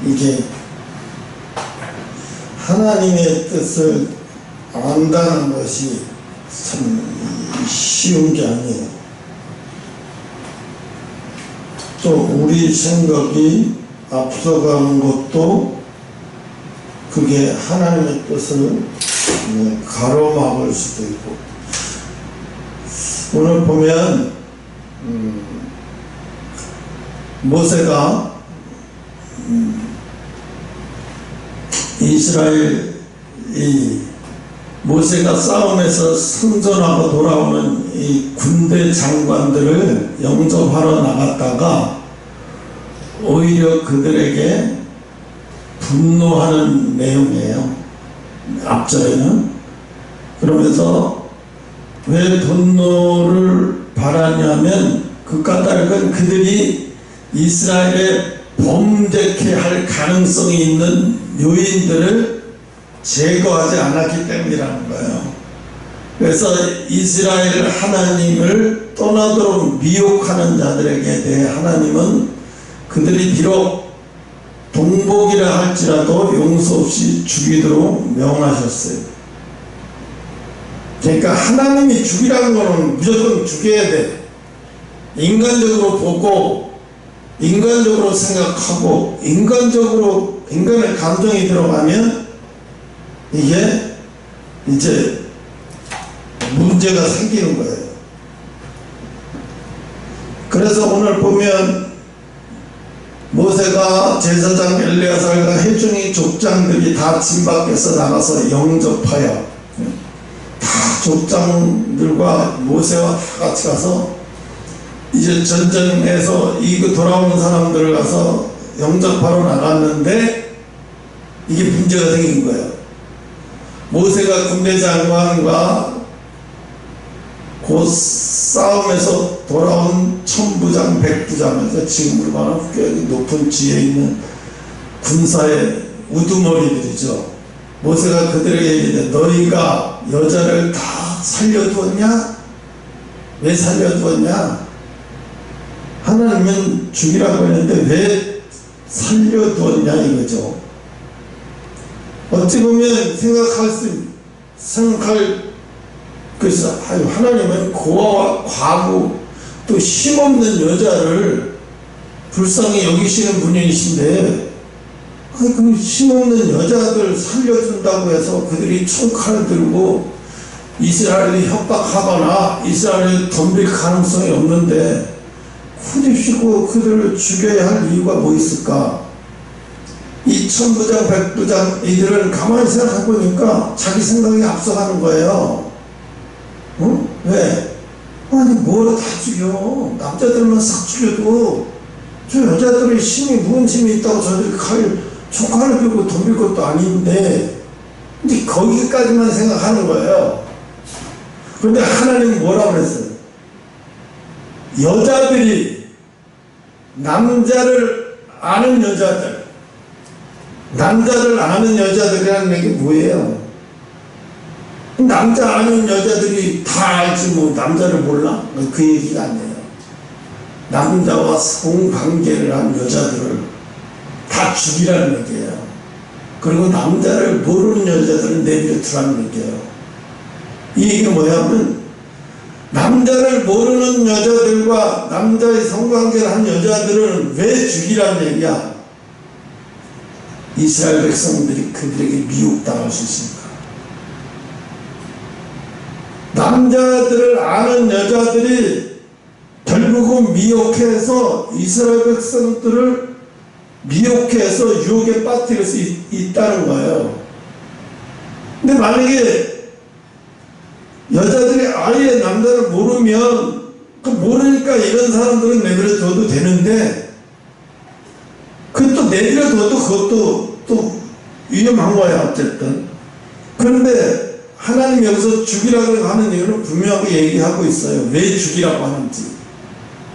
이게 하나님의 뜻을 안다는 것이 참 쉬운 게 아니에요. 또 우리 생각이 앞서가는 것도 그게 하나님의 뜻을 가로막을 수도 있고, 오늘 보면 모세가 모세가 싸움에서 승전하고 돌아오는 이 군대 장관들을 영접하러 나갔다가 오히려 그들에게 분노하는 내용이에요. 앞절에는. 그러면서 왜 분노를 바라냐면 그 까닭은 그들이 이스라엘에 범죄케 할 가능성이 있는 요인들을 제거하지 않았기 때문이라는 거예요. 그래서 이스라엘 하나님을 떠나도록 미혹하는 자들에게 대해 하나님은 그들이 비록 동복이라 할지라도 용서 없이 죽이도록 명하셨어요. 그러니까 하나님이 죽이라는 거는 무조건 죽여야 돼. 인간적으로 보고 인간적으로 생각하고 인간의 감정이 들어가면 이게 이제 문제가 생기는 거예요. 그래서 오늘 보면 모세가 제사장 엘레아살과 회중의 족장들이 다 진 밖에서 나가서 영접하여, 다 족장들과 모세와 다 같이 가서 이제 전쟁에서 이거 돌아오는 사람들을 가서 영접하러 나갔는데 이게 문제가 생긴 거예요. 모세가 군대 장관과 그 싸움에서 돌아온 천부장, 백부장에서 지금으로 말하면 꽤 높은 지위에 있는 군사의 우두머리들이죠. 모세가 그들에게 얘기해, 너희가 여자를 다 살려두었냐? 왜 살려두었냐? 하나님은 죽이라고 했는데 왜 살려두었냐 이거죠. 어찌 보면 생각할 그래서 하나님은 고아와 과부 또 힘없는 여자를 불쌍히 여기시는 분이신데, 그 힘없는 여자들 살려준다고 해서 그들이 총칼을 들고 이스라엘을 협박하거나 이스라엘을 덤빌 가능성이 없는데 굳이시고 그들을 죽여야 할 이유가 뭐 있을까? 이 천부장 백부장 이들은 가만히 생각해보니까 자기 생각이 앞서가는 거예요. 응? 왜? 아니 뭐로 다 죽여. 남자들만 싹 죽여도 저 여자들의 힘이 무슨 힘이 있다고 저들이 총칼을 들고 덤빌 것도 아닌데 근데 거기까지만 생각하는 거예요. 그런데 하나님은 뭐라고 그랬어요? 여자들이 남자를 아는 여자들이라는 게 뭐예요? 남자 아는 여자들이 다 알지 뭐 남자를 몰라? 그 얘기가 아니에요. 남자와 성관계를 한 여자들을 다 죽이라는 얘기예요. 그리고 남자를 모르는 여자들은 내버려 두라는 얘기예요. 이 얘기가 뭐냐면 남자를 모르는 여자들과 남자의 성관계를 한 여자들은 왜 죽이라는 얘기야? 이스라엘 백성들이 그들에게 미혹당할 수 있으니까. 남자들을 아는 여자들이 결국은 미혹해서 이스라엘 백성들을 미혹해서 유혹에 빠뜨릴 수 있다는 거예요. 근데 만약에 여자들이 아예 남자를 모르면 모르니까 이런 사람들은 내버려 둬도 되는데 그것도 내버려 둬도 그것도 또 위험한 거야 어쨌든. 그런데 하나님 여기서 죽이라고 하는 이유는 분명하게 얘기하고 있어요. 왜 죽이라고 하는지.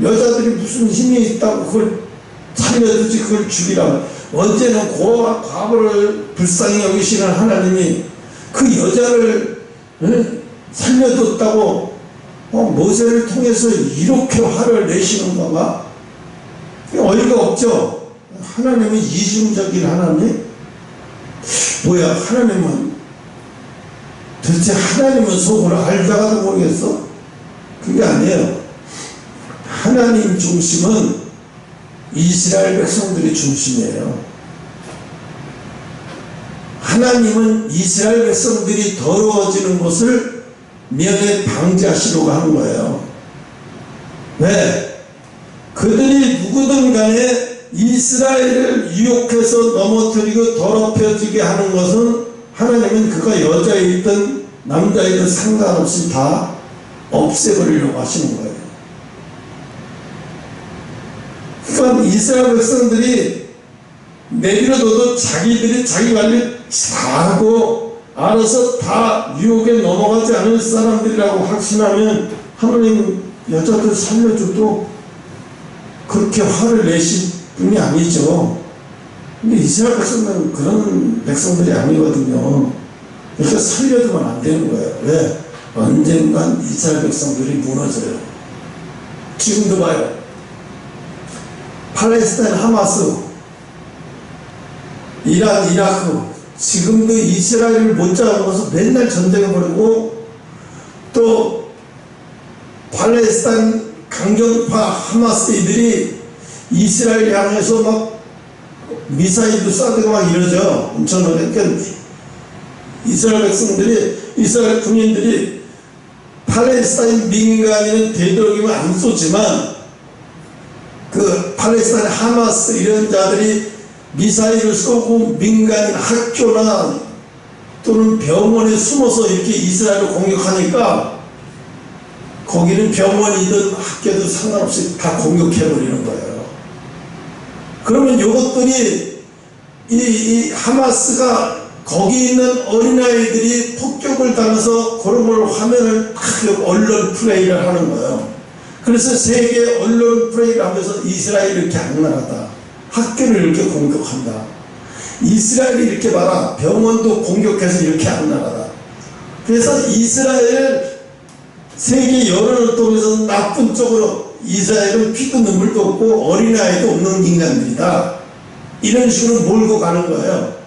여자들이 무슨 힘이 있다고 그걸 살려두지 그걸 죽이라고. 언제는 고아와 과부를 불쌍히 여기시는 하나님이 그 여자를 살려뒀다고 모세를 통해서 이렇게 화를 내시는 건가? 어이가 없죠. 하나님은 이중적인 하나님? 뭐야, 하나님은 도대체 하나님은 속으로 알다가도 모르겠어? 그게 아니에요. 하나님 중심은 이스라엘 백성들이 중심이에요. 하나님은 이스라엘 백성들이 더러워지는 것을 미연에 방지하시려고 하는 거예요. 왜? 그들이 누구든 간에 이스라엘을 유혹해서 넘어뜨리고 더럽혀지게 하는 것은 하나님은 그가 여자이든 남자이든 상관없이 다 없애버리려고 하시는 거예요. 그러니까 이스라엘 백성들이 내버려둬도 자기들이 자기 관리 잘하고 알아서 다 유혹에 넘어가지 않을 사람들이라고 확신하면 하나님 여자들 살려줘도 그렇게 화를 내실 분이 아니죠. 근데 이스라엘 백성들은 그런 백성들이 아니거든요. 그러니까 살려주면 안 되는 거예요. 왜? 언젠간 이스라엘 백성들이 무너져요. 지금도 봐요. 팔레스타인 하마스, 이란, 이라크, 지금도 이스라엘을 못 잡아서 맨날 전쟁을 벌이고, 또 팔레스타인 강경파 하마스이들이 이스라엘 향해서 막 미사일도 쏴대고 막 이러죠. 엄청나게. 그러니까 이스라엘 백성들이, 이스라엘 군인들이 팔레스타인 민간인은 되도록이면 안 쏘지만 그 팔레스타인 하마스 이런 자들이 미사일을 쏘고 민간인 학교나 또는 병원에 숨어서 이렇게 이스라엘을 공격하니까 거기는 병원이든 학교든 상관없이 다 공격해버리는 거예요. 그러면 이것들이 이 하마스가 거기 있는 어린아이들이 폭격을 당해서 그런 걸 화면을 딱 언론 플레이를 하는 거예요. 그래서 세계 언론 플레이를 하면서 이스라엘이 이렇게 악랄하다, 학교를 이렇게 공격한다, 이스라엘이 이렇게 봐라, 병원도 공격해서 이렇게 악랄하다. 그래서 이스라엘 세계 여론을 통해서 나쁜 쪽으로 이스라엘은 피도 눈물도 없고 어린아이도 없는 인간들이다, 이런 식으로 몰고 가는 거예요.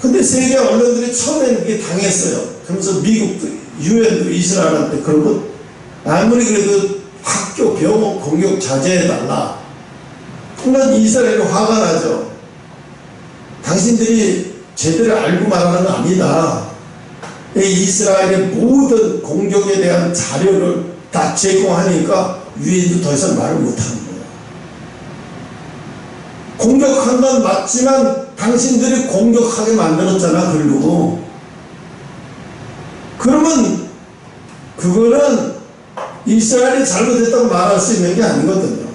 근데 세계 언론들이 처음에는 그게 당했어요. 그러면서 미국도 유엔도 이스라엘한테 그런 거 아무리 그래도 학교 병원 공격 자제해달라. 그러니까 이스라엘이 화가 나죠. 당신들이 제대로 알고 말하는 거 아니다. 이스라엘의 모든 공격에 대한 자료를 다 제공하니까 유엔도 더 이상 말을 못하는 거예요. 공격한 건 맞지만 당신들이 공격하게 만들었잖아, 그리고. 그러면 그거는 이스라엘이 잘못했다고 말할 수 있는 게 아니거든요.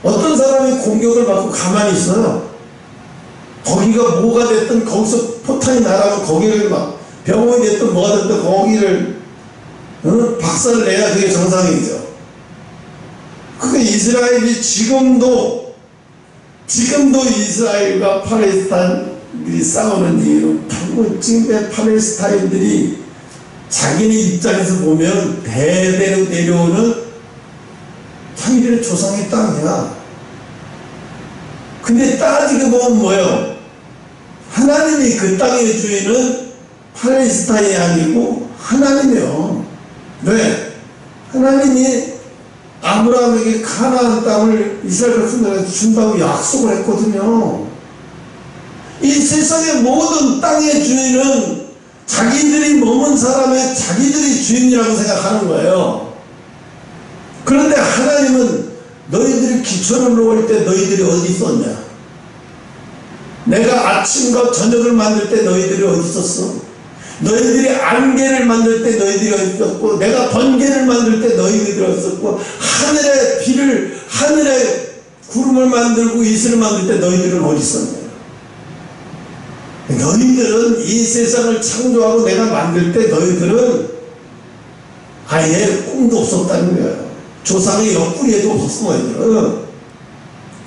어떤 사람이 공격을 받고 가만히 있어요. 거기가 뭐가 됐든 거기서 포탄이 날아가면 거기를 막 병원이 됐든 뭐가 됐든 거기를 박살을 내야 그게 정상이죠. 그게 이스라엘이 지금도 이스라엘과 팔레스타인들이 싸우는 이유로 결국 지금의 팔레스타인들이 자기네 입장에서 보면 대대로 내려오는 자기들의 조상의 땅이야. 근데 따지고 보면 뭐예요? 하나님이 그 땅의 주인은 팔레스타인이 아니고 하나님이에요. 왜? 하나님이 아브라함에게 가나안 땅을 이스라엘 백성들한테 준다고 약속을 했거든요. 이 세상의 모든 땅의 주인은 자기들이 머문 사람의 자기들이 주인이라고 생각하는 거예요. 그런데 하나님은 너희들이 기초를 놓을 때 너희들이 어디 있었냐? 내가 아침과 저녁을 만들 때 너희들이 어디 있었어? 너희들이 안개를 만들 때 너희들이 어디 있었고, 내가 번개를 만들 때 너희들이 어디 있었고, 하늘에 구름을 만들고 이슬을 만들 때 너희들은 어디 있었냐? 너희들은 이 세상을 창조하고 내가 만들 때 너희들은 아예 꿈도 없었다는 거예요. 조상의 옆구리에도 없었어.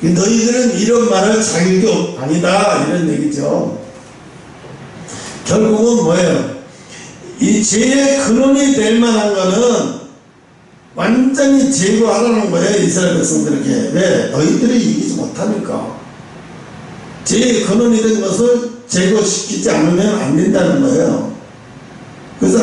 너희들은 이런 말을 자기도 아니다, 이런 얘기죠. 결국은 뭐예요? 이 죄의 근원이 될 만한 거는 완전히 제거하라는 거예요, 이스라엘 백성들에게. 왜? 너희들이 이기지 못하니까. 제 근원이 된 것을 제거시키지 않으면 안 된다는 거예요. 그래서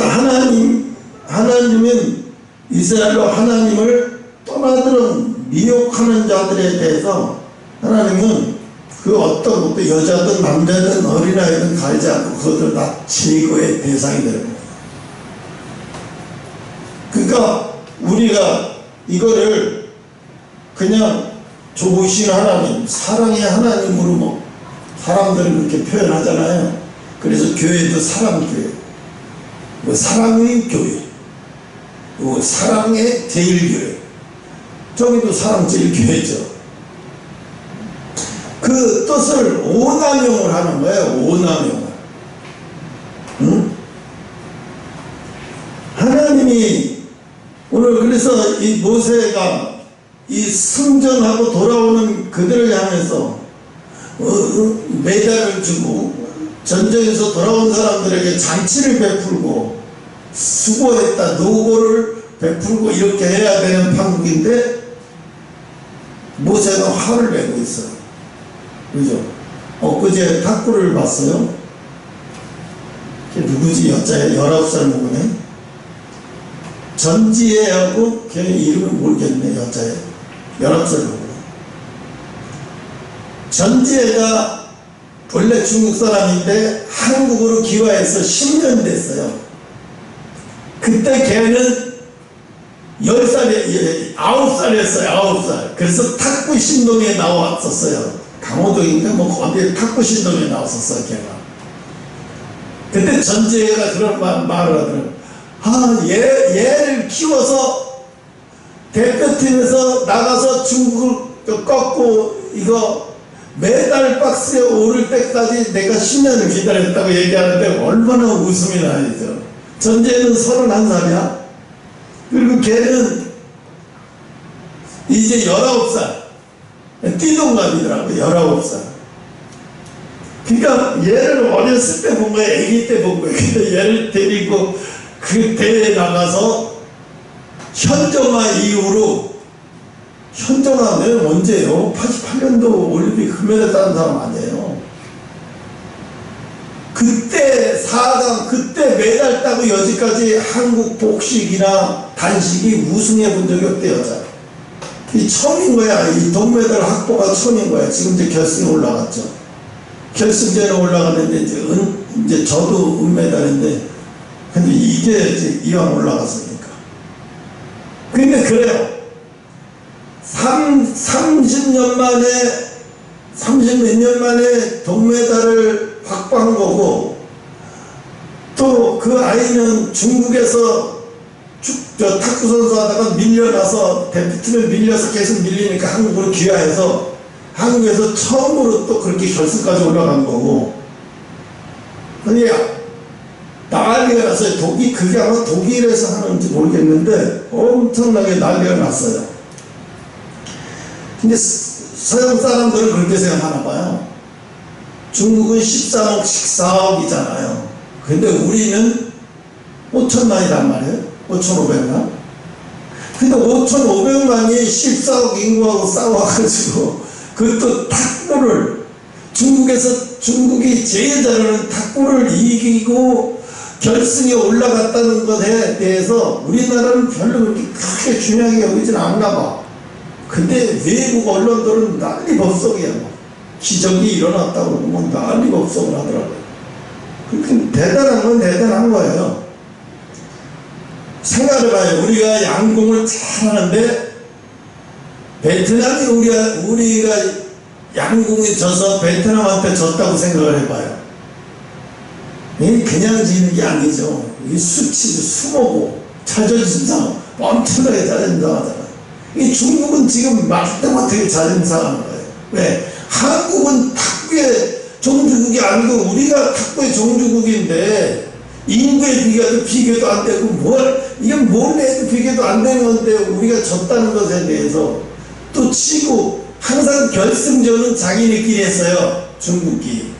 하나님은 이스라엘로 하나님을 떠나들은 미혹하는 자들에 대해서 하나님은 그 어떤 것도 여자든 남자든 어린아이든 가리지 않고 그것들 다 제거의 대상이 되는 거예요. 그러니까 우리가 이거를 그냥 좋으신 하나님, 사랑의 하나님으로 뭐 사람들은 그렇게 표현하잖아요. 그래서 교회도 사랑교회, 뭐 사랑의 교회, 뭐 사랑의 제일교회, 저기도 사랑 제일교회죠. 그 뜻을 오남용을 하는 거예요. 오남용을. 응? 하나님이 오늘 그래서 이 모세가 이 승전하고 돌아오는 그들을 향해서 메달을 주고 전쟁에서 돌아온 사람들에게 잔치를 베풀고 수고했다 노고를 베풀고 이렇게 해야 되는 판국인데 모세가 화를 내고 있어요. 그죠? 엊그제 탁구를 봤어요. 누구지? 여자애 19살 먹으네. 전지혜하고 걔 이름을 모르겠네. 여자애 19살 먹으네. 전지혜가 원래 중국 사람인데 한국으로 귀화해서 10년 됐어요. 그때 걔는 10살에 9살이었어요. 9살. 그래서 탁구 신동에 나왔었어요. 강호동인가 뭐 어디에 탁구 신동에 나왔었어요. 걔가. 그때 전지혜가 그런 말을 하더라고요. 얘를 키워서 대표팀에서 나가서 중국을 꺾고 이거 메달 박스에 오를 때까지 내가 10년을 기다렸다고 얘기하는데 얼마나 웃음이 나죠. 전지혜는 31살이야. 그리고 걔는 이제 19살. 띠동갑이더라고요. 19살. 그러니까 얘를 어렸을 때 본 거예요. 아기 때 본 거예요. 얘를 데리고 그 대회에 나가서 현정화 이후로 현정화는 언제예요? 88년도 올림픽 금메달 따는 사람 아니에요. 그때 4강 그때 메달 따고 여지까지 한국 복식이나 단식이 우승해 본 적이 없대. 여자 이 처음인 거야. 이 동메달 확보가 처음인 거야. 지금 이제 결승에 올라갔죠. 결승전에 올라갔는데 이제 저도 은메달인데 근데 이게 이제 이왕 올라갔으니까. 근데 그래요. 30년 만에 30몇 년 만에 동메달을 확보한 거고 또 그 아이는 중국에서 탁구 선수 하다가 밀려나서 대표팀에 밀려서 계속 밀리니까 한국으로 귀화해서 한국에서 처음으로 또 그렇게 결승까지 올라간 거고. 근데 난리가 났어요. 그게 아마 독일에서 하는지 모르겠는데 엄청나게 난리가 났어요. 근데 서양 사람들은 그렇게 생각하나 봐요. 중국은 13억, 14억이잖아요. 근데 우리는 5천만이란 말이에요. 5,500만. 근데 5,500만이 14억 인구하고 싸워가지고 그것도 탁구를 중국이 제일 잘하는 탁구를 이기고 결승에 올라갔다는 것에 대해서 우리나라는 별로 그렇게 크게 중요하게 여기진 않나 봐. 근데 외국 언론들은 난리법석이야. 기적이 일어났다고 그러고 뭐 난리법석을 하더라고요. 그렇게 대단한 건 대단한 거예요. 생각해봐요. 우리가 양궁을 잘하는데 베트남이 우리가 양궁이 져서 베트남한테 졌다고 생각을 해봐요. 이게 그냥 지는 게 아니죠. 이게 수치도 수모고 자존심 상하고 엄청나게 자존심 상하잖아요. 이 중국은 지금 마땅하게 자존심 상하는 거예요. 왜? 한국은 탁구의 종주국이 아니고 우리가 탁구의 종주국인데 인구에 비교도 안 되고 이건 뭘 해도 비교도 안 되는 건데 우리가 졌다는 것에 대해서 또 치고 항상 결승전은 자기네끼리 했어요. 중국이.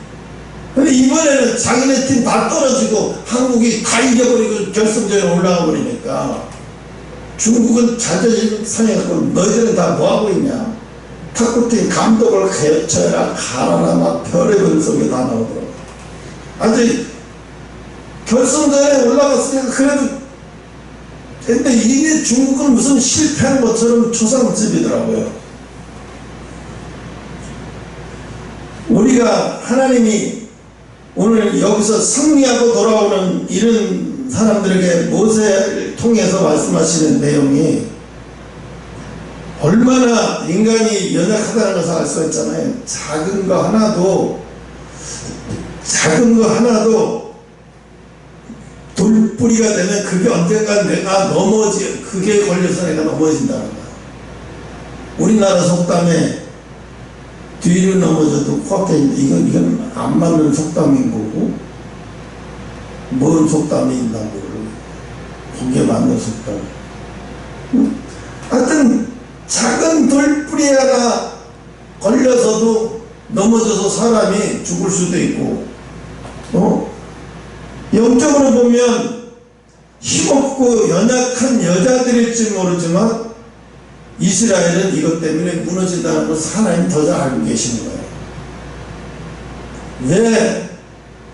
근데 이번에는 자기네 팀 다 떨어지고 한국이 다 이겨버리고 결승전에 올라가 버리니까 중국은 자존심 상해갖고 너희들은 다 뭐하고 있냐. 탁구팀 감독을 개쳐라 가라라 막 별의별 속에 다 나오더라고. 아직 결승전에 올라갔으니까 그래도. 근데 이게 중국은 무슨 실패한 것처럼 초상집이더라고요. 우리가 하나님이 오늘 여기서 승리하고 돌아오는 이런 사람들에게 모세를 통해서 말씀하시는 내용이 얼마나 인간이 연약하다는 것을 알 수 있잖아요. 작은 거 하나도 돌뿌리가 되면 그게 언젠가 내가 그게 걸려서 내가 넘어진다는 거야. 우리나라 속담에 뒤로 넘어져도 코앞에 이건 안 맞는 속담인 거고, 뭔 속담이 있나 모르고, 거기에 맞는 속담. 하여튼 작은 돌뿌리 하나 걸려서도 넘어져서 사람이 죽을 수도 있고, 영적으로 보면 힘없고 연약한 여자들일지 모르지만 이스라엘은 이것 때문에 무너진다는 것을 하나님 더 잘 알고 계시는 거예요. 왜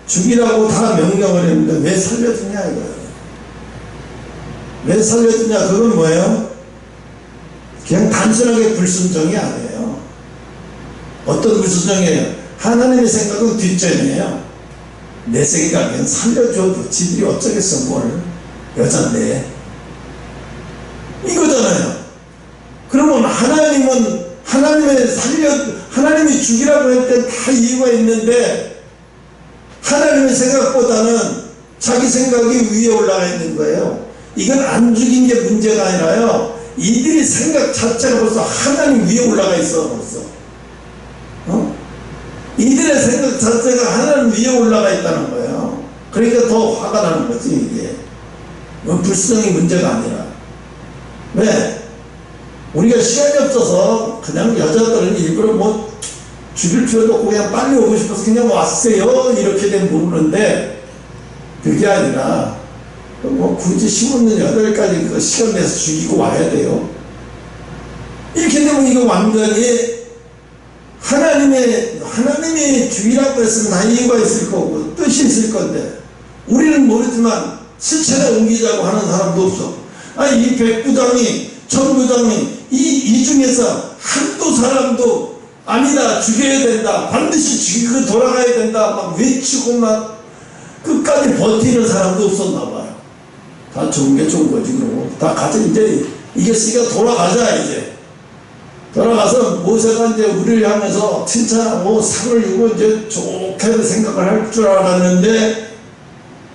죽이라고 다 명령을 했는데 왜 살려주냐 이거예요. 왜 살려주냐, 그건 뭐예요? 그냥 단순하게 불순종이 아니에요. 어떤 불순종이에요? 하나님의 생각은 뒷전이에요. 내 생각엔 살려줘도 지들이 어쩌겠어, 뭘. 여잔데. 이거잖아요. 그러면 하나님이 죽이라고 할 때 다 이유가 있는데, 하나님의 생각보다는 자기 생각이 위에 올라가 있는 거예요. 이건 안 죽인 게 문제가 아니라요. 이들이 생각 자체가 벌써 하나님 위에 올라가 있어, 벌써. 이들의 생각 자체가 하나님 위에 올라가 있다는 거예요. 그러니까 더 화가 나는 거지, 이게. 불순종이 문제가 아니라. 왜? 우리가 시간이 없어서 그냥 여자들은 일부러 죽일 필요도 없고 그냥 빨리 오고 싶어서 그냥 왔어요, 이렇게 되면 모르는데, 그게 아니라 굳이 15년 8일까지 시간 내서 죽이고 와야 돼요. 이렇게 되면 이거 완전히 하나님이 죽이라고 했으면 다 이유가 있을 거고 뜻이 있을 건데, 우리는 모르지만 실체를 옮기자고 하는 사람도 없어. 이 백부장이 천부장이 이 중에서 한두 사람도 아니다, 죽여야 된다, 반드시 죽이고 돌아가야 된다 막 외치고 막 끝까지 버티는 사람도 없었나 봐요. 다 좋은 게 좋은 거지. 그러고 다 같이 이제 이겼으니까 돌아가자. 이제 돌아가서 모세가 이제 우리를 향해서 칭찬하고 상을 주고 이제 좋게 생각을 할 줄 알았는데,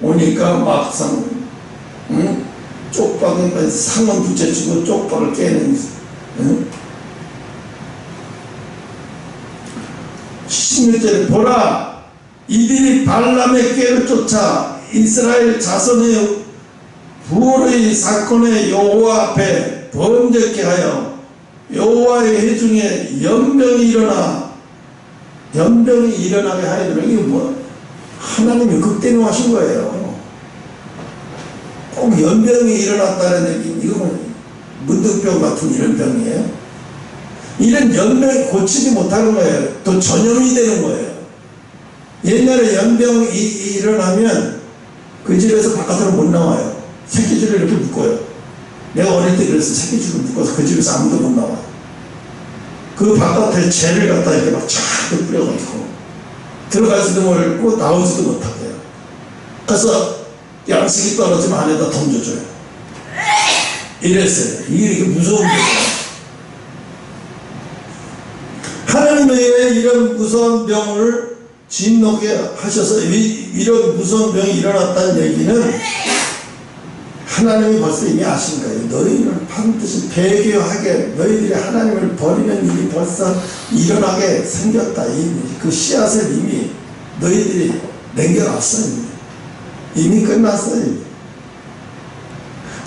오니까 막상 쪽박은 상은 부채치고 쪽박을 깨는. 16절에 보라, 이들이 발람의 꾀를 쫓아 이스라엘 자손의 부활의 사건에 여호와 앞에 범죄케 하여 여호와의 회중에 연병이 일어나게 하여도록. 이게 하나님이 극대노하신 거예요. 꼭 연병이 일어났다는 얘기는 이건 문득병 같은 이런 병이에요. 이런 연병이 고치지 못하는 거예요. 또 전염이 되는 거예요. 옛날에 연병이 일어나면 그 집에서 바깥으로 못 나와요. 새끼줄을 이렇게 묶어요. 내가 어릴 때 그래서 새끼줄을 묶어서 그 집에서 아무도 못 나와. 그 바깥에 재를 갖다 이렇게 막 쫙 뿌려가지고 들어가지도 못하고 나오지도 못하고요. 그래서 양식이 떨어지면 안에다 던져줘요. 이랬어요. 이게 무서운 거예요. 하나님은 이런 무서운 병을 진노게 하셔서 이런 무서운 병이 일어났다는 얘기는 하나님이 벌써 이미 아신 거예요. 너희는 반드시 배교하게, 너희들이 하나님을 버리는 일이 벌써 일어나게 생겼다. 그 씨앗을 이미 너희들이 남겨놨어요. 이미 끝났어요.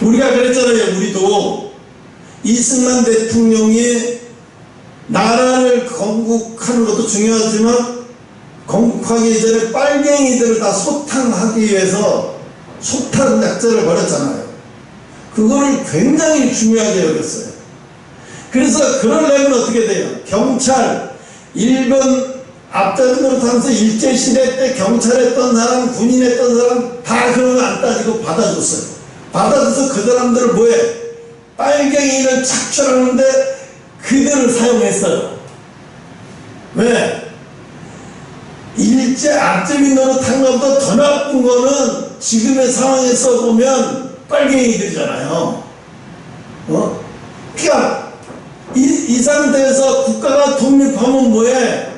우리가 그랬잖아요. 우리도 이승만 대통령이 나라를 건국하는 것도 중요하지만 건국하기 전에 빨갱이들을 다 소탕하기 위해서 소탕 약자를 벌였잖아요. 그거를 굉장히 중요하게 여겼어요. 그래서 그러려면 어떻게 돼요? 경찰, 일본 앞자리로 타면서 일제시대 때 경찰 했던 사람, 군인 했던 사람 다 그런 거 안 따지고 받아줬어요. 받아줘서 그 사람들을 뭐해? 빨갱이를 착취하는데 그들을 사용했어요. 왜? 일제 앞제비 노릇한 것보다 더 나쁜 거는 지금의 상황에서 보면 빨갱이들이잖아요. 그러니까 이 상태에서 국가가 독립하면 뭐해?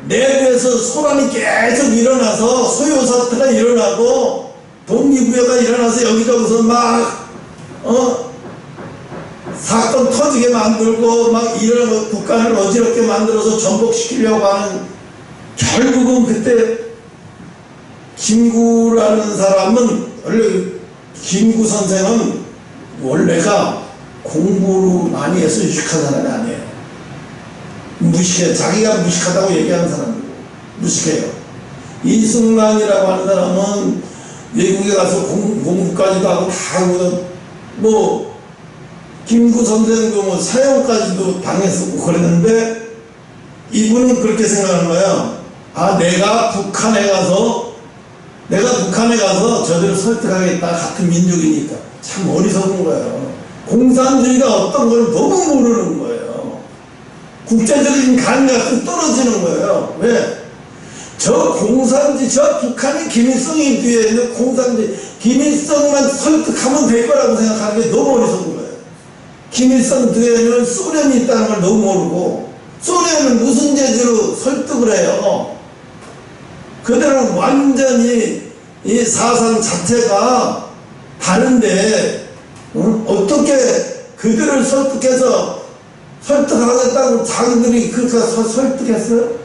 내부에서 소란이 계속 일어나서 소요사태가 일어나고 독립부여가 일어나서 여기저기서 막 사건 터지게 만들고 막 이런 국가를 어지럽게 만들어서 전복시키려고 하는, 결국은 그때 김구라는 사람은, 원래 김구 선생은 원래가 공부를 많이 해서 유식한 사람이 아니에요. 무식해. 자기가 무식하다고 얘기하는 사람이고 무식해요. 이승만이라고 하는 사람은 외국에 가서 공부까지도 하고 다 하고, 뭐 김구 선생도 뭐 사형까지도 당했었고 그랬는데, 이분은 그렇게 생각하는 거예요. 아, 내가 북한에 가서 저들을 설득하겠다. 같은 민족이니까. 참 어리석은 거예요. 공산주의가 어떤 걸 너무 모르는 거예요. 국제적인 감각이 떨어지는 거예요. 왜? 저 북한이 김일성이 뒤에 있는 공산주의, 김일성만 설득하면 될 거라고 생각하는 게 너무 어리석은 거예요. 김일성 뒤에는 소련이 있다는 걸 너무 모르고, 소련은 무슨 재주로 설득을 해요? 그들은 완전히 이 사상 자체가 다른데, 어떻게 그들을 설득하겠다고 자기들이 그렇게 설득했어요?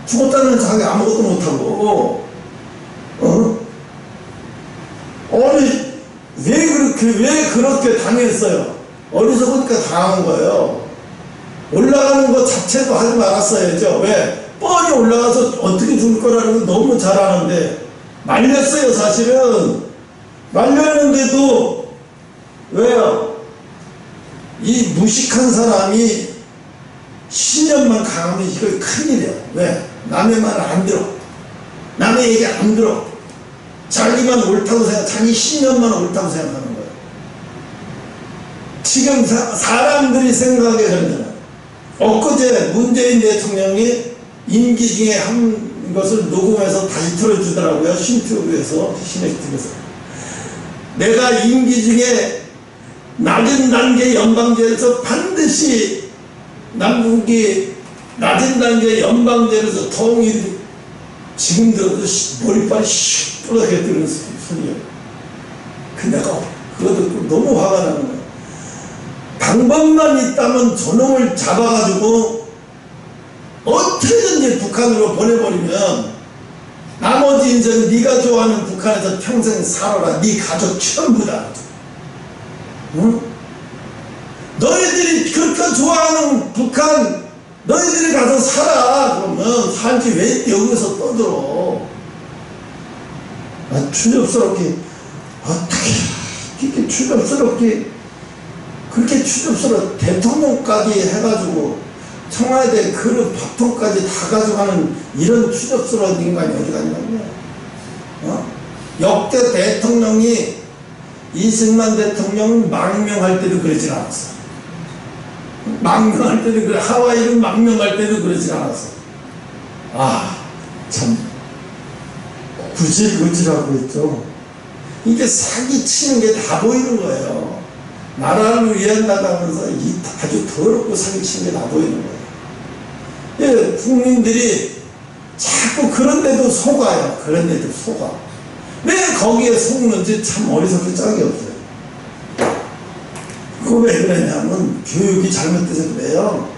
죽었다는 자기 아무것도 못하고, 아니, 왜 그렇게 당했어요? 어리석으니까 당한 거예요. 올라가는 것 자체도 하지 말았어야죠. 왜? 뻔히 올라가서 어떻게 죽을 거라는 거 너무 잘 아는데, 말렸어요, 사실은. 말렸는데도, 왜요? 이 무식한 사람이 신념만 강하면 이거 큰일이야. 왜? 남의 말 안 들어. 남의 얘기 안 들어. 자기만 옳다고 자기 신념만 옳다고 생각하는 거예요. 지금 사람들이 생각하게 되잖아요. 엊그제 문재인 대통령이 임기 중에 한 것을 녹음해서 다시 틀어주더라고요. 신튜브에서, 신액TV에서. 내가 임기 중에 낮은 단계 연방제에서 반드시 남북이 낮은 단계 연방제에서 통일, 지금 들어도 머리빨이 시뻘겋게 뜨는 소리예요. 내가 그거 듣고 너무 화가 나는 거예요. 방법만 있다면 저놈을 잡아가지고 어떻게든지 북한으로 보내버리면 나머지 인생은 네가 좋아하는 북한에서 평생 살아라. 네 가족 전부 다. 응? 너희들이 그렇게 좋아하는 북한 너희들이 가서 살아. 그러면 살지 왜 여기서 떠들어. 추접스럽게, 어떻게 이렇게 추접스럽게, 그렇게 추접스러워 대통령까지 해가지고 청와대 그릇 밥통까지 다 가져가는 이런 추접스러운 인간이 어디 갔냐고요. 역대 대통령이, 이승만 대통령은 망명할 때도 그러진 않았어. 망명할 때도 그래. 하와이를 망명할 때도 그러진 않았어. 참 구질구질하고 있죠. 이게 사기치는 게 다 보이는 거예요. 나라를 위한다면서 아주 더럽고 사기치는 게 다 보이는 거예요. 예, 국민들이 자꾸 그런데도 속아요. 그런데도 속아. 왜 거기에 속는지 참 어리석을 짝이 없어요. 그거 왜 그러냐면 교육이 잘못돼서 그래요.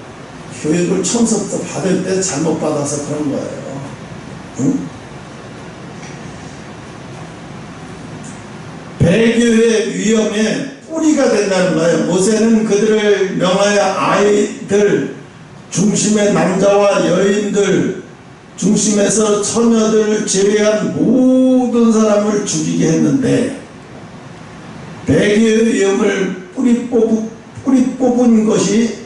교육을 처음부터 받을 때 잘못 받아서 그런 거예요. 응? 배교의 위험에 뿌리가 된다는 거예요. 모세는 그들을 명하여 아이들 중심의 남자와 여인들 중심에서 처녀들을 제외한 모든 사람을 죽이게 했는데, 배교의 위험을 뿌리 뽑은 것이,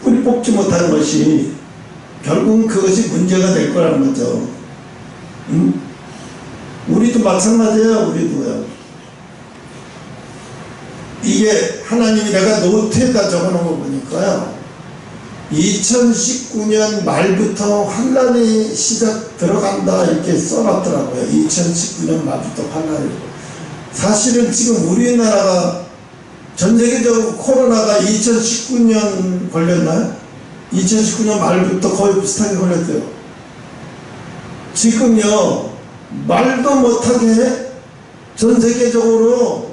뿌리 뽑지 못한 것이 결국은 그것이 문제가 될 거라는 거죠. 응? 우리도 마찬가지예요. 우리도요. 이게 하나님이 내가 노트에다 적어놓은 거 보니까요, 2019년 말부터 환란이 들어간다 이렇게 써놨더라고요. 2019년 말부터 환란이. 사실은 지금 우리나라가 전 세계적으로 코로나가 2019년 걸렸나요? 2019년 말부터 거의 비슷하게 걸렸대요. 지금요, 말도 못하게 전 세계적으로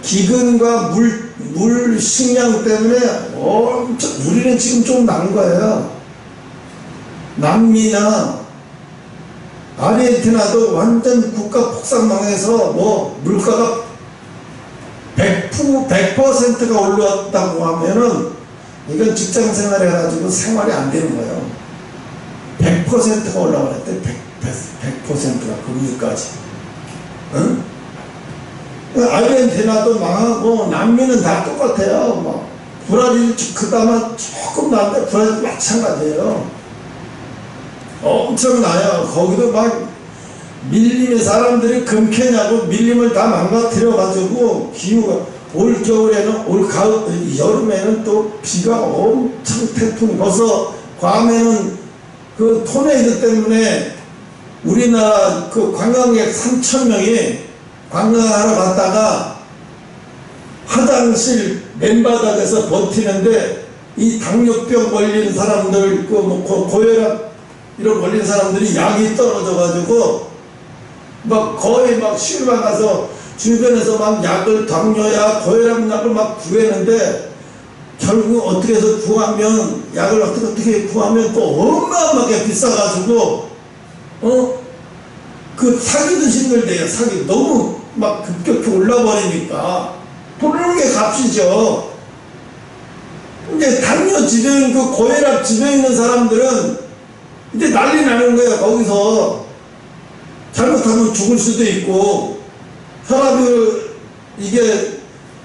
기근과 물 식량 때문에 엄청, 우리는 지금 좀 난 거예요. 남미나 아르헨티나도 완전 국가 폭삭망해서 뭐 물가가 100%가 올랐다고 하면은 이건 직장 생활 해가지고 생활이 안 되는 거예요. 100%가 올라가랬대. 100%가 금리까지. 응? 아르헨티나도 망하고 남미는 다 똑같아요. 뭐 브라질 그나마 조금 나은데 브라질 마찬가지예요. 엄청나요. 거기도 막 밀림에 사람들이 금캐냐고 밀림을 다 망가뜨려 가지고 기후가 올 겨울에는 올 가을 여름에는 또 비가 엄청 태풍 벌써 괌에는 그 토네이도 때문에 우리나라 그 관광객 3,000명이 관광하러 갔다가 화장실 맨바닥에서 버티는데 이 당뇨병 걸린 사람들 고혈압 이런 걸린 사람들이 약이 떨어져 가지고 막 거의 막 시위만 가서 주변에서 막 약을 당뇨약 고혈압 약을 막 구했는데 결국 어떻게 해서 구하면 약을 어떻게 구하면 또 어마어마하게 비싸가지고 그 사기도 힘들대요. 사기 너무 막 급격히 올라버리니까 부르는 게 값이죠. 이제 당뇨 지병 그 고혈압 지병 있는 사람들은 이제 난리 나는 거예요. 거기서 잘못하면 죽을 수도 있고 혈압이 이게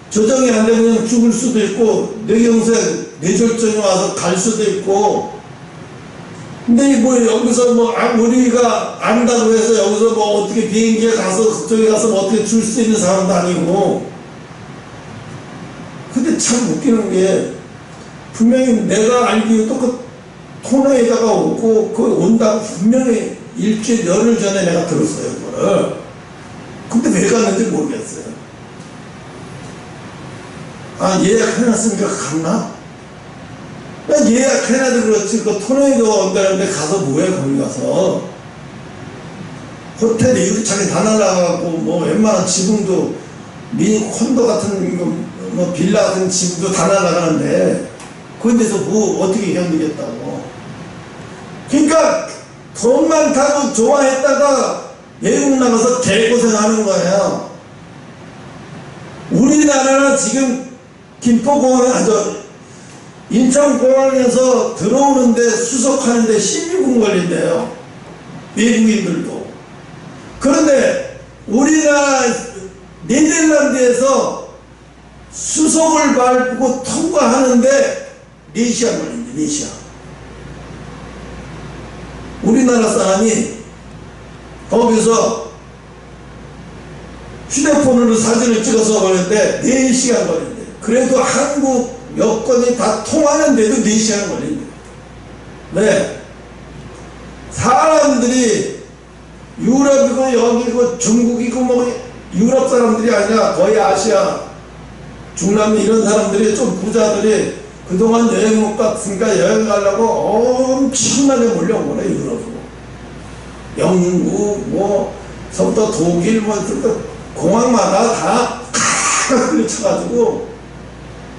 조정이 안 되면 죽을 수도 있고 뇌경색 뇌졸중이 와서 갈 수도 있고. 근데 뭐 여기서 뭐 우리가 안다고 해서 여기서 뭐 어떻게 비행기에 가서 그쪽에 가서 뭐 어떻게 줄 수 있는 사람도 아니고. 근데 참 웃기는 게 분명히 내가 알기로도 그 토너에다가 오고 그 온다고 분명히 일주일 열흘 전에 내가 들었어요. 그거를. 근데 왜 갔는지 모르겠어요. 아, 예약해놨으니까 갔나? 예약해놔도 그렇지. 그 토네이도가 온다는데 가서 뭐해, 거기 가서. 호텔이 유리창이 다 날라가고, 뭐, 웬만한 지붕도, 미니 콘도 같은, 뭐, 빌라 같은 지붕도 다 날아가는데, 그런데서 뭐, 어떻게 견디겠다고. 그러니까, 돈 많다고 좋아했다가, 외국 나가서 개고생하는 거예요. 우리나라는 지금, 김포공항에, 인천공항에서 들어오는데 수속하는데 16분 걸린대요. 외국인들도. 그런데 우리나라 네덜란드에서 수속을 밟고 통과하는데 4시간 걸린대. 4시간. 우리나라 사람이 거기서 휴대폰으로 사진을 찍어서 보는데 4시간 걸린대. 그래도 한국 여건이 다 통하는데도 4시간 걸린다. 네. 사람들이 유럽이고 여기고 중국이고 뭐 유럽 사람들이 아니라 거의 아시아, 중남미 이런 사람들이 좀 부자들이 그동안 여행 못 갔으니까 여행 가려고 엄청나게 몰려오네, 유럽으로. 영국, 뭐, 서부터 독일, 뭐, 공항마다 다 끌려쳐가지고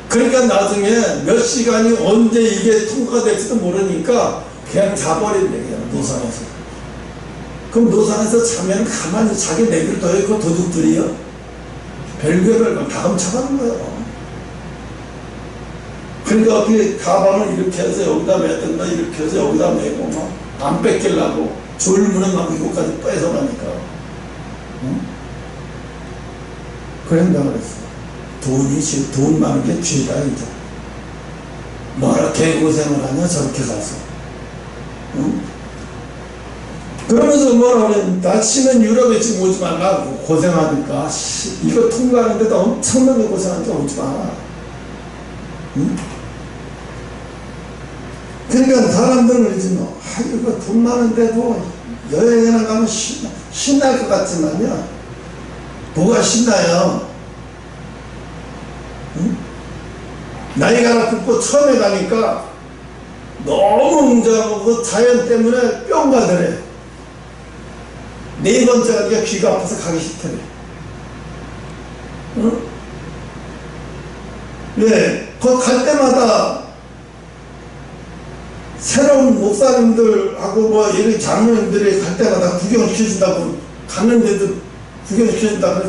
그러니까 나중에 몇 시간이 언제 이게 통과될지도 모르니까 그냥 자버린대, 그냥 노상에서. 그럼 노상에서 자면 가만히 자기 내비를 더 있고 도둑들이요. 별걸 다 훔쳐가는 거예요. 그러니까 어떻게 가방을 이렇게 해서 여기다 매든가 이렇게 해서 여기다 매고 막 안 뺏기려고 졸문은 막 이거까지 뺏어가니까. 응? 그런다 그랬어. 돈 많은 게 죄다, 이제. 뭐라 개고생을 하냐, 저렇게 가서. 응? 그러면서 뭐라 그래, 나치는 유럽에 지금 오지 말라고, 고생하니까. 이거 통과하는데도 엄청나게 고생하니까 오지 마. 응? 그러니까 사람들은 그러지 뭐, 이거 돈 많은데도 여행이나 가면 신날 것 같지만요. 뭐가 신나요? 응? 나이가 긋고 처음에 가니까 너무 웅장하고 그 자연 때문에 뿅 가더래. 네 번째 가니까 귀가 아파서 가기 싫더래. 응? 네, 그 갈 때마다 새로운 목사님들하고 뭐 이런 장로님들이 갈 때마다 구경시켜준다고 갔는데도 구경시켜준다고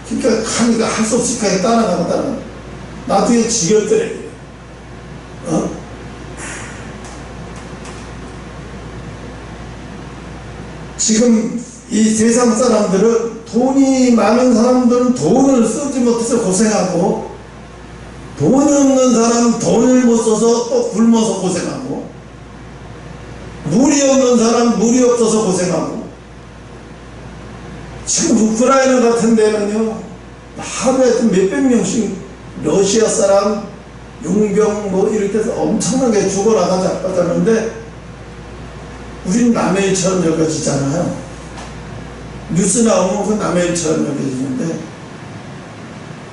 그러니까 가니까 할 수 없이 그냥 따라가고 나중에 지겹더래. 어? 지금 이 세상 사람들은 돈이 많은 사람들은 돈을 쓰지 못해서 고생하고 돈이 없는 사람은 돈을 못 써서 또 굶어서 고생하고 물이 없는 사람은 물이 없어서 고생하고 지금 우크라이나 같은 데는요 하루에 몇백 명씩 러시아 사람 용병 뭐 이렇게 해서 엄청나게 죽어나가자는데 우린 남의 일처럼 여겨지잖아요. 뉴스 나오면 그 남의 일처럼 여겨지는데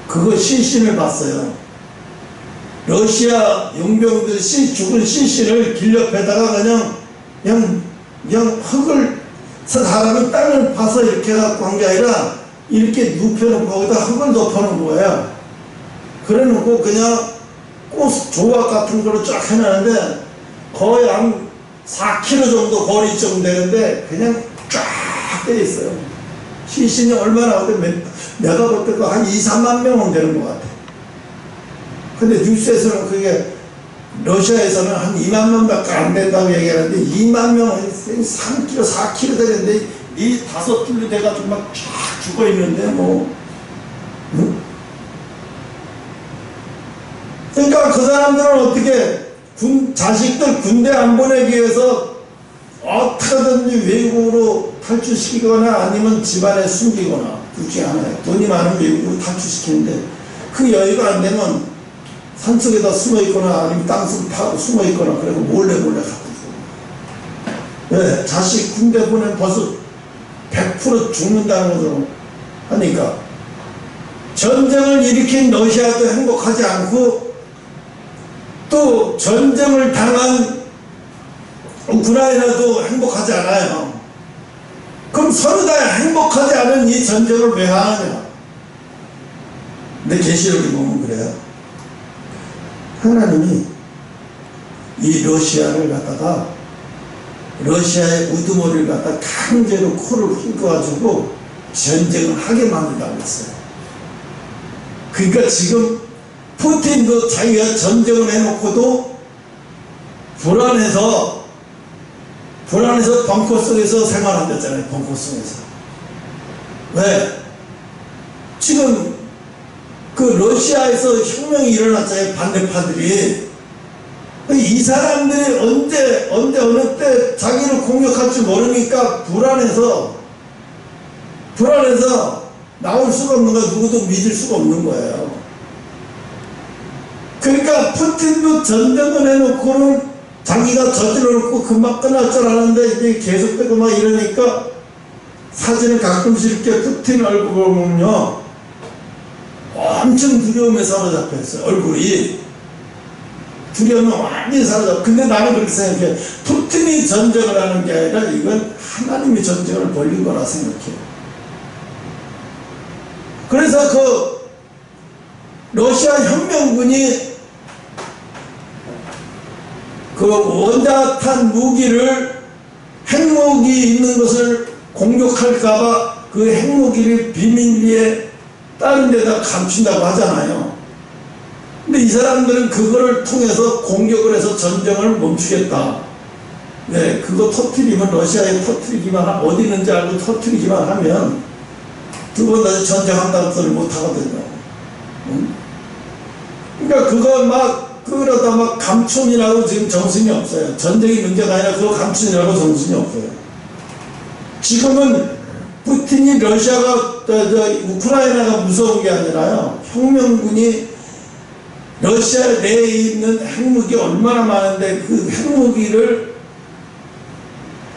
그거 시신을 봤어요. 러시아 용병들 죽은 시신을 길 옆에다가 그냥 흙을 사람이 땅을 파서 이렇게 갖고 한 게 아니라 이렇게 눕혀놓고 거기다 흙을 덮어놓은 거예요. 그래 놓고 그냥 꽃 조각 같은 거로 쫙 해놨는데 거의 한 4km 정도 거리 좀 되는데 그냥 쫙 돼 있어요. 시신이 얼마나 하는데 내가 볼 때도 한 2, 3만 명은 되는 것 같아. 근데 뉴스에서는 그게 러시아에서는 한 2만 명밖에 안 된다고 얘기하는데 2만 명은 3km, 4km 되는데 이 5줄로 돼가지고 막 쫙 죽어 있는데 뭐 응? 그러니까 그 사람들은 어떻게 자식들 군대 안 보내기 위해서 어떻게든지 외국으로 탈출시키거나 아니면 집안에 숨기거나 둘 중에 하나예요. 돈이 많으면 외국으로 탈출시키는데 그 여유가 안 되면 산속에다 숨어있거나 아니면 땅속 파고 숨어있거나 그리고 몰래 갖고 왜? 자식 군대 보내면 벌써 100% 죽는다는 것으로 하니까 전쟁을 일으킨 러시아도 행복하지 않고 또 전쟁을 당한 우크라이나도 행복하지 않아요. 그럼 서로 다 행복하지 않은 이 전쟁을 왜 하느냐? 근데 계시록에 보면 그래요. 하나님이 이 러시아를 갖다가 러시아의 우두머리를 갖다 강제로 코를 훑어가지고 전쟁을 하게 만든다고 했어요. 그러니까 지금 푸틴도 자기가 전쟁을 해놓고도 불안해서 벙커 속에서 생활한댔잖아요. 벙커 속에서. 왜? 지금 그 러시아에서 혁명이 일어났잖아요. 반대파들이. 이 사람들이 언제 어느 때 자기를 공격할지 모르니까 불안해서 나올 수가 없는 거야. 누구도 믿을 수가 없는 거예요. 그러니까 푸틴도 전쟁을 해놓고는 자기가 저질러놓고 금방 끝날 줄 알았는데 이제 계속되고 막 이러니까 사진을 가끔씩 이렇게 푸틴 얼굴을 보면요 엄청 두려움에 사로잡혀 있어요. 얼굴이 두려움에 완전히 사로잡혀. 근데 나는 그렇게 생각해. 푸틴이 전쟁을 하는 게 아니라 이건 하나님이 전쟁을 벌린 거라 생각해요. 그래서 그 러시아 혁명군이 그 원자탄 무기를 핵무기 있는 것을 공격할까봐 그 핵무기를 비밀리에 다른 데다 감춘다고 하잖아요. 근데 이 사람들은 그거를 통해서 공격을 해서 전쟁을 멈추겠다. 네, 그거 터뜨리면 러시아에 터뜨리기만 하면 어디 있는지 알고 터뜨리기만 하면 두 번 다시 전쟁한다는 소리 못 하거든요. 네, 그러니까 푸틴도 전쟁을 해놓고는 자기가 저질러놓고 금방 끝날 줄 알았는데 이제 계속되고 막 이러니까 사진을 가끔씩 이렇게 푸틴 얼굴을 보면요 엄청 두려움에 사로잡혀 있어요. 얼굴이 두려움에 완전히 사로잡혀. 그래서 그 응? 그러니까 그거 막 그러다 막 감춘이라고 지금 정신이 없어요. 전쟁이 문제가 아니라 그거 감춘이라고 정신이 없어요. 지금은 푸틴이 러시아가 우크라이나가 무서운 게 아니라요, 혁명군이 러시아 내에 있는 핵무기 얼마나 많은데 그 핵무기를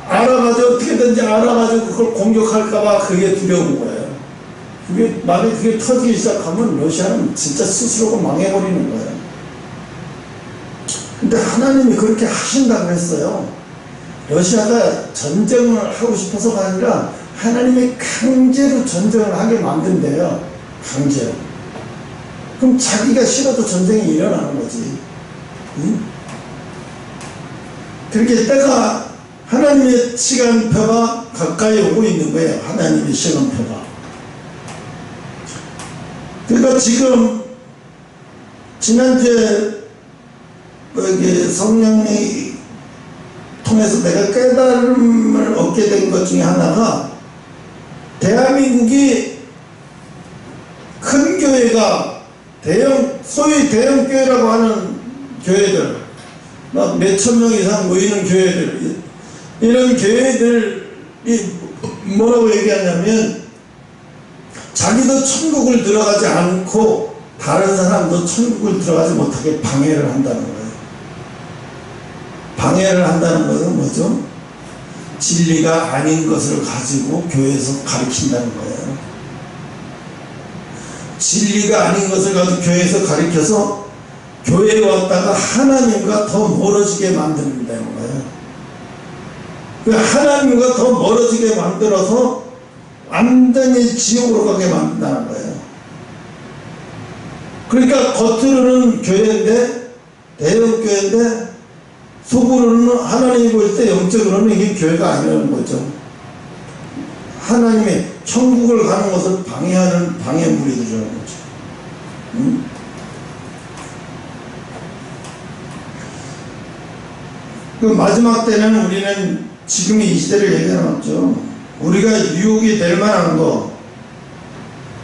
알아가지고 어떻게든지 알아가지고 그걸 공격할까봐 그게 두려운 거예요. 그게 만약에 그게 터지기 시작하면 러시아는 진짜 스스로가 망해버리는 거예요. 근데 하나님이 그렇게 하신다고 했어요. 러시아가 전쟁을 하고 싶어서가 아니라 하나님이 강제로 전쟁을 하게 만든대요. 강제로. 그럼 자기가 싫어도 전쟁이 일어나는 거지. 응? 그렇게 때가 하나님의 시간표가 가까이 오고 있는 거예요. 하나님의 시간표가. 그러니까 지금 지난주에 성령이 통해서 내가 깨달음을 얻게 된 것 중에 하나가, 대한민국이 큰 교회가 소위 대형 교회라고 하는 교회들, 막 몇천 명 이상 모이는 교회들, 이런 교회들이 뭐라고 얘기하냐면 자기도 천국을 들어가지 않고 다른 사람도 천국을 들어가지 못하게 방해를 한다는 거예요. 방해를 한다는 것은 뭐죠? 진리가 아닌 것을 가지고 교회에서 가르친다는 거예요. 진리가 아닌 것을 가지고 교회에서 가르쳐서 교회에 왔다가 하나님과 더 멀어지게 만든다는 거예요. 하나님과 더 멀어지게 만들어서 완전히 지옥으로 가게 만든다는 거예요. 그러니까 겉으로는 교회인데, 대형 교회인데, 속으로는 하나님이 볼 때 영적으로는 이게 교회가 아니라는 거죠. 하나님의 천국을 가는 것을 방해하는 방해물이라는 거죠. 응? 그 마지막 때는 우리는 지금 이 시대를 얘기하는 거죠. 우리가 유혹이 될 만한 거,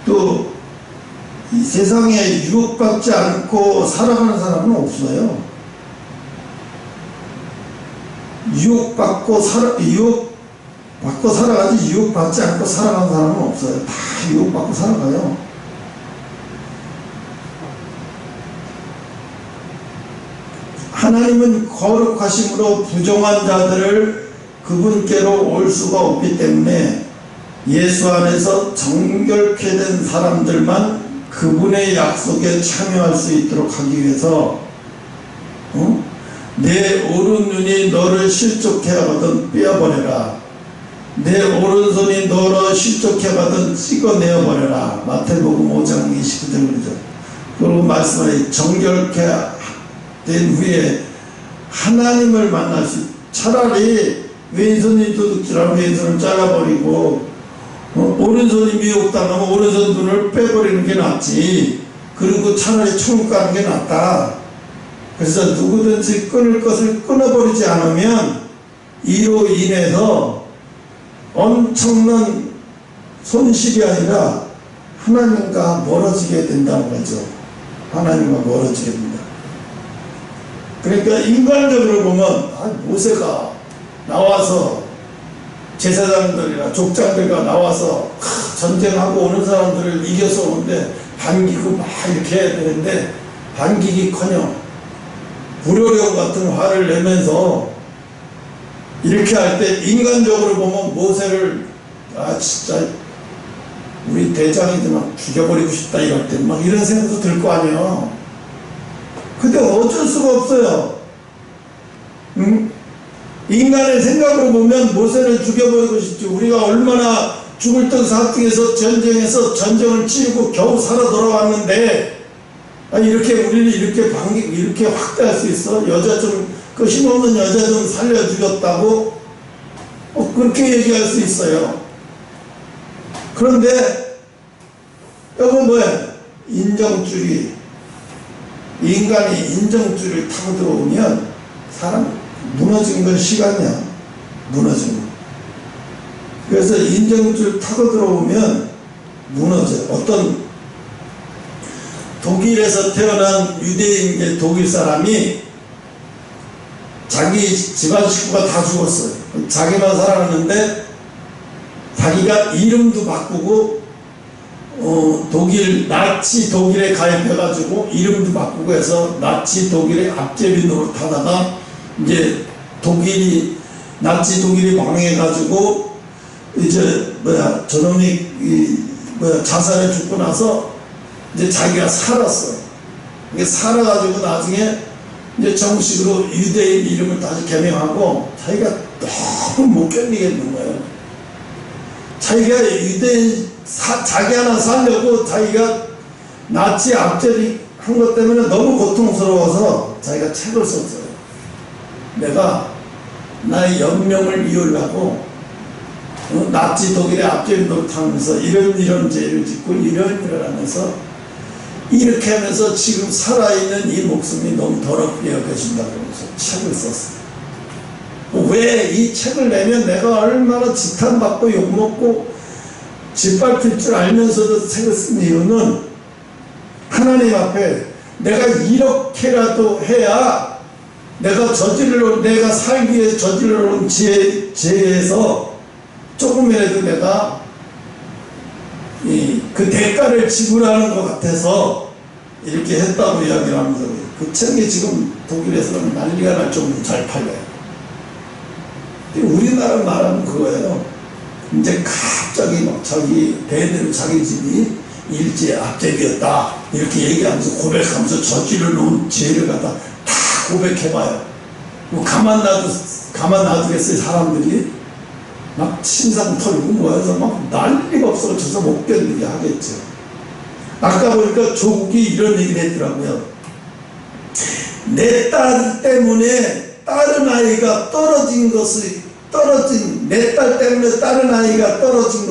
또 이 세상에 유혹받지 않고 살아가는 사람은 없어요. 유혹받고 살아가지 유혹받지 않고 살아가는 사람은 없어요. 다 유혹받고 살아가요. 하나님은 거룩하심으로 부정한 자들을 그분께로 올 수가 없기 때문에 예수 안에서 정결케 된 사람들만 그분의 약속에 참여할 수 있도록 하기 위해서 내 오른눈이 너를 실족해 하거든 삐어버려라. 내 오른손이 너를 실족해 하거든 찍어내어버려라. 마태복음 5장 29절 그러죠. 그리고 말씀하니 정결케 된 후에 하나님을 만날 수, 차라리 왼손이 도둑질하면 왼손을 잘라버리고 오른손이 미혹당하면 오른손 눈을 빼버리는 게 낫지. 그리고 차라리 천국 가는 게 낫다. 그래서 누구든지 끊을 것을 끊어버리지 않으면 이로 인해서 엄청난 손실이 아니라 하나님과 멀어지게 된다는 거죠. 하나님과 멀어지게 된다. 그러니까 인간적으로 보면 모세가 나와서 제사장들이나 족장들과 나와서 전쟁하고 오는 사람들을 이겨서 오는데 반기고 막 이렇게 해야 되는데 반기기커녕 불효령 같은 화를 내면서 이렇게 할 때 인간적으로 보면 모세를 진짜 우리 대장이지만 죽여버리고 싶다 이럴 때 막 이런 생각도 들 거 아니에요. 근데 어쩔 수가 없어요. 응? 인간의 생각으로 보면 모세를 죽여버리고 싶지. 우리가 얼마나 죽을 듯 사투에서 전쟁에서 전쟁을 치르고 겨우 살아 돌아왔는데 이렇게 우리를 이렇게 반기고 이렇게 확대할 수 있어? 여자 좀 그 힘없는 여자 좀 살려 죽였다고 그렇게 얘기할 수 있어요. 그런데 이건 뭐야? 인정줄이, 인간이 인정줄을 타고 들어오면 사람 무너지는 건 시간이야. 무너지는 거. 그래서 인정줄 타고 들어오면 무너져. 어떤 독일에서 태어난 유대인 독일 사람이 자기 집안 식구가 다 죽었어요. 자기만 살았는데 자기가 이름도 바꾸고 나치 독일에 가입해가지고 이름도 바꾸고 해서 나치 독일의 앞제비 노릇하다가 이제 나치 독일이 망해가지고 이제 저놈이 자살해 죽고 나서 이제 자기가 살았어요. 이게 살아가지고 나중에 이제 정식으로 유대인 이름을 다시 개명하고 자기가 너무 못 견디겠는 거예요. 자기가 유대인 자기 하나 살려고 자기가 나치 앞제비 한 것 때문에 너무 고통스러워서 자기가 책을 썼어요. 내가 나의 연명을 이으려고 나치 독일의 앞제비 노릇하면서 이런 죄를 짓고 이런 하면서 이렇게 하면서 지금 살아있는 이 목숨이 너무 더럽게 여겨진다고 해서 책을 썼어요. 왜 이 책을 내면 내가 얼마나 지탄받고 욕먹고 짓밟힐 줄 알면서도 책을 쓴 이유는 하나님 앞에 내가 이렇게라도 해야 내가 살기 위해 저질러 놓은 죄에서 조금이라도 내가 그 대가를 지불하는 것 같아서 이렇게 했다고 이야기를 하면서 그 책이 지금 독일에서는 난리가 날 정도로 잘 팔려요. 우리나라 말하면 그거예요. 이제 갑자기 막 대대로 자기 집이 일제 앞제비였다 이렇게 얘기하면서 고백하면서 저질러 놓은 죄를 갖다 다 고백해봐요. 가만 놔두겠어요. 사람들이 막 신상 털고 뭐해서 막 난리가 없어져서 못 견디게 하겠죠. 아까 보니까 조국이 이런 얘기를 했더라고요. 내 딸 때문에 다른 아이가 내 딸 때문에 다른 아이가 떨어진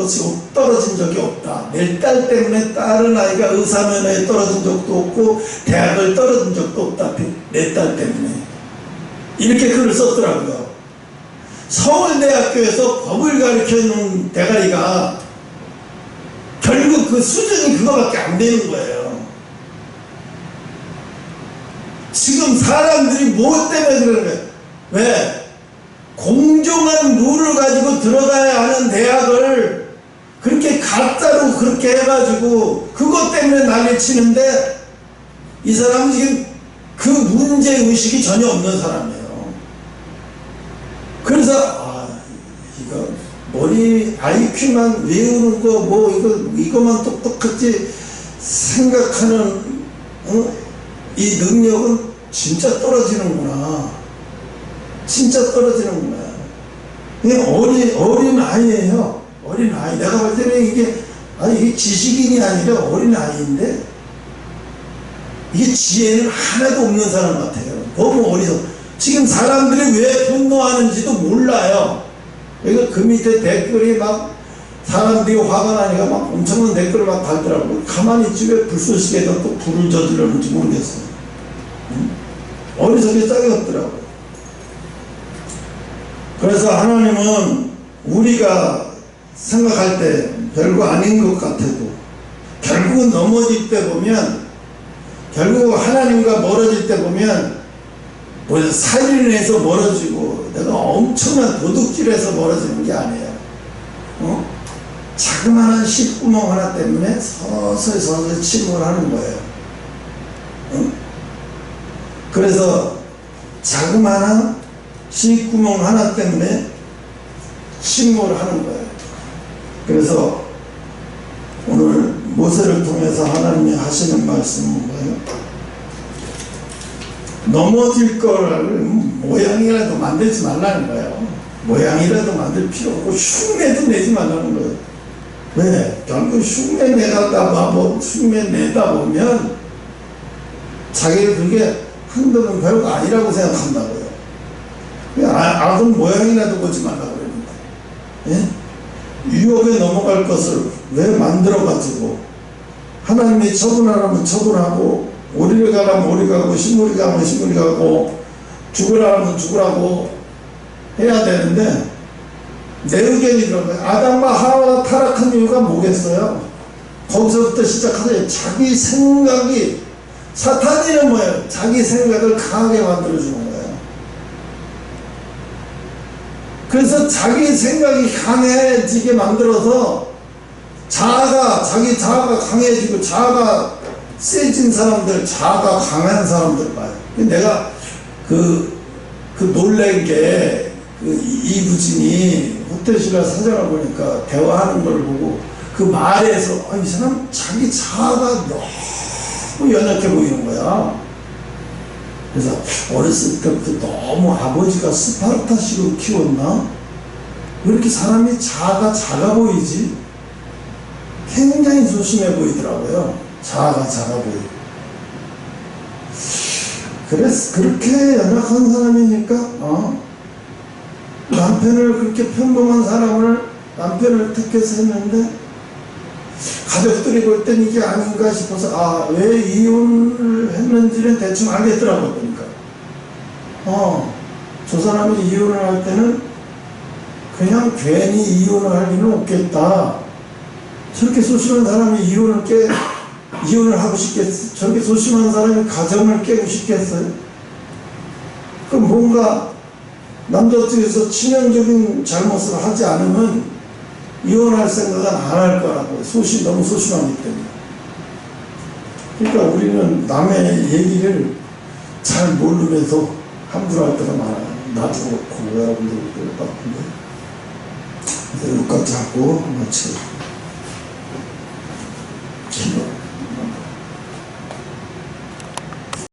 적이 없다. 내 딸 때문에 다른 아이가 의사면허에 떨어진 적도 없고 대학을 떨어진 적도 없다. 내 딸 때문에 이렇게 글을 썼더라고요. 서울대학교에서 법을 가르쳐놓은 대가리가 결국 그 수준이 그거밖에 안 되는 거예요. 지금 사람들이 무엇 때문에 그러는 거예요? 왜? 공정한 룰을 가지고 들어가야 하는 대학을 그렇게 가짜로 그렇게 해가지고 그것 때문에 난리 치는데 이 사람은 지금 그 문제의식이 전혀 없는 사람이에요. 그래서 이거 머리 IQ만 외우는 거 이거만 똑똑하지 생각하는 이 능력은 진짜 떨어지는구나. 진짜 떨어지는구나. 그냥 어린 아이예요. 어린 아이. 내가 볼 때는 이게 지식인이 아니라 어린 아이인데 이게 지혜는 하나도 없는 사람 같아요. 너무 어리석. 지금 사람들이 왜 분노하는지도 몰라요. 그러니까 그 밑에 댓글이 막 사람들이 화가 나니까 막 엄청난 댓글을 막 달더라고요. 가만히 있지 왜 불쏘시개에다 또 불을 저지르는지 모르겠어요. 어리석이 짝이 없더라고요. 그래서 하나님은 우리가 생각할 때 별거 아닌 것 같아도 결국은 넘어질 때 보면 결국 하나님과 멀어질 때 보면 살인해서 멀어지고 내가 엄청난 도둑질해서 멀어지는 게 아니에요. 자그마한 실구멍 하나 때문에 서서히 침몰하는 거예요. 그래서 자그마한 실구멍 하나 때문에 침몰하는 거예요. 그래서 오늘 모세를 통해서 하나님이 하시는 말씀은 뭐예요? 넘어질 걸 모양이라도 만들지 말라는 거예요. 모양이라도 만들 필요 없고 흉내도 내지 말라는 거예요. 왜? 결국 흉내 내다 보면 자기가 그게 한도는 별거 아니라고 생각한다고요. 악은 모양이라도 보지 말라고 그럽니다. 예? 유혹에 넘어갈 것을 왜 만들어가지고 하나님이 처분하라면 처분하고 오리를 가라면 오리 가고 식물이 가면 식물이 가고 죽으라면 죽으라고 해야 되는데 내 의견이 그런 거예요. 아담과 하와가 타락한 이유가 뭐겠어요? 거기서부터 시작하세요. 자기 생각이, 사탄이는 뭐예요? 자기 생각을 강하게 만들어주는 거예요. 그래서 자기 생각이 강해지게 만들어서 자기 자아가 강해지고 자아가 세진 사람들, 자아가 강한 사람들 봐요. 내가 그 놀란 게, 이부진이 호텔신라 사장을 보니까 대화하는 걸 보고 그 말에서, 이 사람 자기 자아가 너무 연약해 보이는 거야. 그래서 어렸을 때부터 너무 아버지가 스파르타식으로 키웠나? 왜 이렇게 사람이 자아가 작아 보이지? 굉장히 소심해 보이더라고요. 자아가 작아 보이고. 그렇게 연약한 사람이니까, 남편을 그렇게 평범한 사람을 남편을 택해서 했는데, 가족들이 볼 땐 이게 아닌가 싶어서, 왜 이혼을 했는지는 대충 알겠더라고요, 그러니까. 저 사람이 이혼을 할 때는 그냥 괜히 이혼을 할 리는 없겠다. 저렇게 소심한 사람이 이혼을 하고 싶겠어요? 저렇게 소심한 사람이 가정을 깨고 싶겠어요? 그럼 뭔가 남자 쪽에서 치명적인 잘못을 하지 않으면 이혼할 생각은 안 할 거라고. 너무 소심하기 때문에. 그러니까 우리는 남의 얘기를 잘 모르면서 함부로 할 때가 많아요. 나도 그렇고 여러분들도 그럴 것 같은데. 그래서 여기까지 하고 마치고.